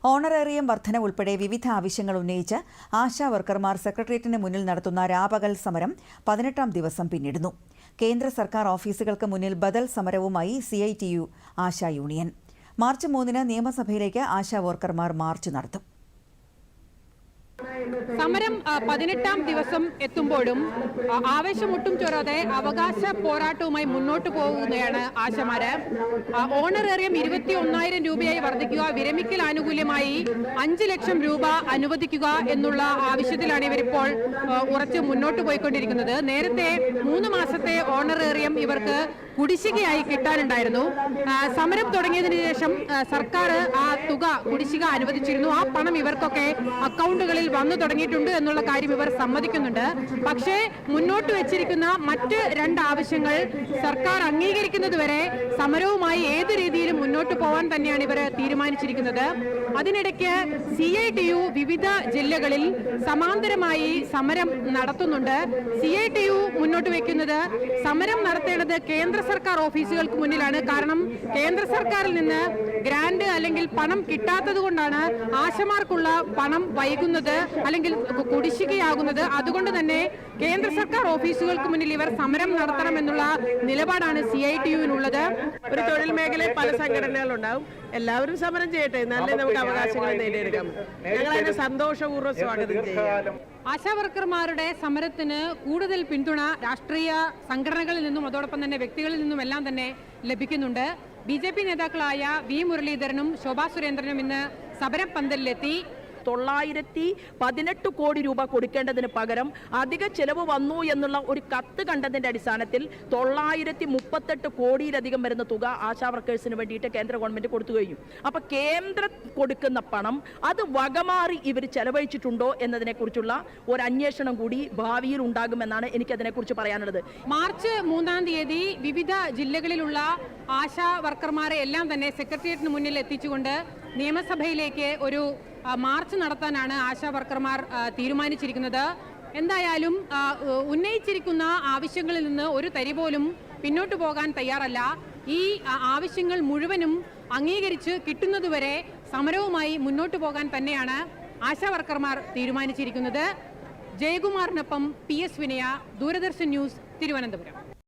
Honorarium വർധന ഉൾപ്പെടെ വിവിധ ആവശ്യങ്ങൾ ഉന്നയിച്ച് ആശാ വർക്കർമാർ സെക്രട്ടേറിയറ്റിന് മുന്നിൽ നടത്തുന്ന രാപകൽ സമരം 18ാം ദിവസം പിന്നിടുന്നു. കേന്ദ്ര സർക്കാർ ഓഫീസുകൾക്ക് മുന്നിൽ ബദൽ സമരവുമായി CITU ആശാ യൂണിയൻ. മാർച്ച് 3-ന് നിയമസഭയിലേക്ക് ആശാ വർക്കർമാർ മാർച്ച് നടത്തും. സമരം 18ാം ദിവസം എത്തുമ്പോഴും ആവേശമൊട്ടും ചോരാതെ അവകാശ പോരാട്ടവുമായി മുന്നോട്ട് പോകുകയാണ് ആശമാര്. ഓണറേറിയം 21,000 രൂപയായി വർദ്ധിക്കുക, വിരമിക്കൽ ആനുകൂല്യമായി 5 ലക്ഷം രൂപ അനുവദിക്കുക എന്നുള്ള ആവശ്യത്തിലാണ് ഇവരിപ്പോൾ ഉറച്ച് മുന്നോട്ട് പോയിക്കൊണ്ടിരിക്കുന്നത്. നേരത്തെ 3 മാസത്തെ ഓണറേറിയം ഇവർക്ക് കുടിശ്ശികയായി കിട്ടാനുണ്ടായിരുന്നു. സമരം തുടങ്ങിയതിനു ശേഷം സർക്കാർ ആ തുക കുടിശ്ശിക അനുവദിച്ചിരുന്നു. ആ പണം ഇവർക്കൊക്കെ അക്കൗണ്ടുകളിൽ വന്നു തുടങ്ങിയിട്ടുണ്ട് എന്നുള്ള കാര്യം ഇവർ സമ്മതിക്കുന്നുണ്ട്. പക്ഷേ മുന്നോട്ട് വെച്ചിരിക്കുന്ന മറ്റ് 2 ആവശ്യങ്ങൾ സർക്കാർ അംഗീകരിക്കുന്നതുവരെ സമരവുമായി ഏത് രീതിയിലും മുന്നോട്ട് പോകാൻ തന്നെയാണ് ഇവർ തീരുമാനിച്ചിരിക്കുന്നത്. അതിനിടയ്ക്ക് CITU വിവിധ ജില്ലകളിൽ സമാന്തരമായി സമരം നടത്തുന്നുണ്ട്. CITU മുന്നോട്ട് വെക്കുന്നത് സമരം നടത്തേണ്ടത് കേന്ദ്ര സർക്കാർ ഓഫീസുകൾക്ക് മുന്നിലാണ്. കാരണം കേന്ദ്ര സർക്കാരിൽ നിന്ന് ഗ്രാന്റ് അല്ലെങ്കിൽ പണം കിട്ടാത്തത് കൊണ്ടാണ് ആശമാർക്കുള്ള പണം വൈകുന്നത് അല്ലെങ്കിൽ കുടിശ്ശികയാകുന്നത്. അതുകൊണ്ട് തന്നെ കേന്ദ്ര സർക്കാർ ഓഫീസുകൾക്ക് മുന്നിൽ ഇവർ സമരം നടത്തണമെന്നുള്ള നിലപാടാണ് CITUവിനുള്ളത്. ഒരു തൊഴിൽ മേഖലയിൽ പല സംഘടനകളുണ്ടാവും. എല്ലാവരും സമരം ചെയ്യട്ടെ, എന്നാലേ നമുക്ക് അവകാശങ്ങൾ നേടിയെടുക്കാം. ഞങ്ങൾ അതിനെ സന്തോഷപൂർവ്വം സ്വാഗതം ചെയ്യാം. ആശാ വർക്കർമാരുടെ സമരത്തിന് കൂടുതൽ പിന്തുണ രാഷ്ട്രീയ സംഘടനകളിൽ നിന്നും അതോടൊപ്പം തന്നെ വ്യക്തികളിൽ നിന്നും എല്ലാം തന്നെ ലഭിക്കുന്നുണ്ട്. BJP നേതാക്കളായ V. മുരളീധരനും ശോഭാ സുരേന്ദ്രനും ഇന്ന് സമരപ്പന്തലിലെത്തി. 918 കോടി രൂപ കൊടുക്കേണ്ടതിന് പകരം അധിക ചെലവ് വന്നു എന്നുള്ള ഒരു കത്ത് കണ്ടതിന്റെ അടിസ്ഥാനത്തിൽ 938 കോടിയിലധികം വരുന്ന തുക ആശാ വർക്കേഴ്സിന് വേണ്ടിയിട്ട് കേന്ദ്ര ഗവൺമെന്റ് കൊടുത്തു കഴിഞ്ഞു. അപ്പൊ കേന്ദ്രം കൊടുക്കുന്ന പണം അത് വകമാറി ഇവർ ചെലവഴിച്ചിട്ടുണ്ടോ എന്നതിനെ കുറിച്ചുള്ള ഒരു അന്വേഷണം കൂടി ഭാവിയിൽ ഉണ്ടാകുമെന്നാണ് എനിക്കതിനെക്കുറിച്ച് പറയാനുള്ളത്. മാർച്ച് 3-ാം തീയതി വിവിധ ജില്ലകളിലുള്ള ആശാ വർക്കർമാരെ എല്ലാം തന്നെ സെക്രട്ടേറിയറ്റിന് മുന്നിൽ എത്തിച്ചുകൊണ്ട് നിയമസഭയിലേക്ക് ഒരു മാർച്ച് നടത്താനാണ് ആശാ വർക്കർമാർ തീരുമാനിച്ചിരിക്കുന്നത്. എന്തായാലും ഉന്നയിച്ചിരിക്കുന്ന ആവശ്യങ്ങളിൽ നിന്ന് ഒരു തരി പോലും പിന്നോട്ട് പോകാൻ തയ്യാറല്ല. ഈ ആവശ്യങ്ങൾ മുഴുവനും അംഗീകരിച്ച് കിട്ടുന്നതുവരെ സമരവുമായി മുന്നോട്ട് പോകാൻ തന്നെയാണ് ആശാ വർക്കർമാർ തീരുമാനിച്ചിരിക്കുന്നത്. ജയകുമാറിനൊപ്പം PS വിനയ, ദൂരദർശൻ ന്യൂസ്, തിരുവനന്തപുരം.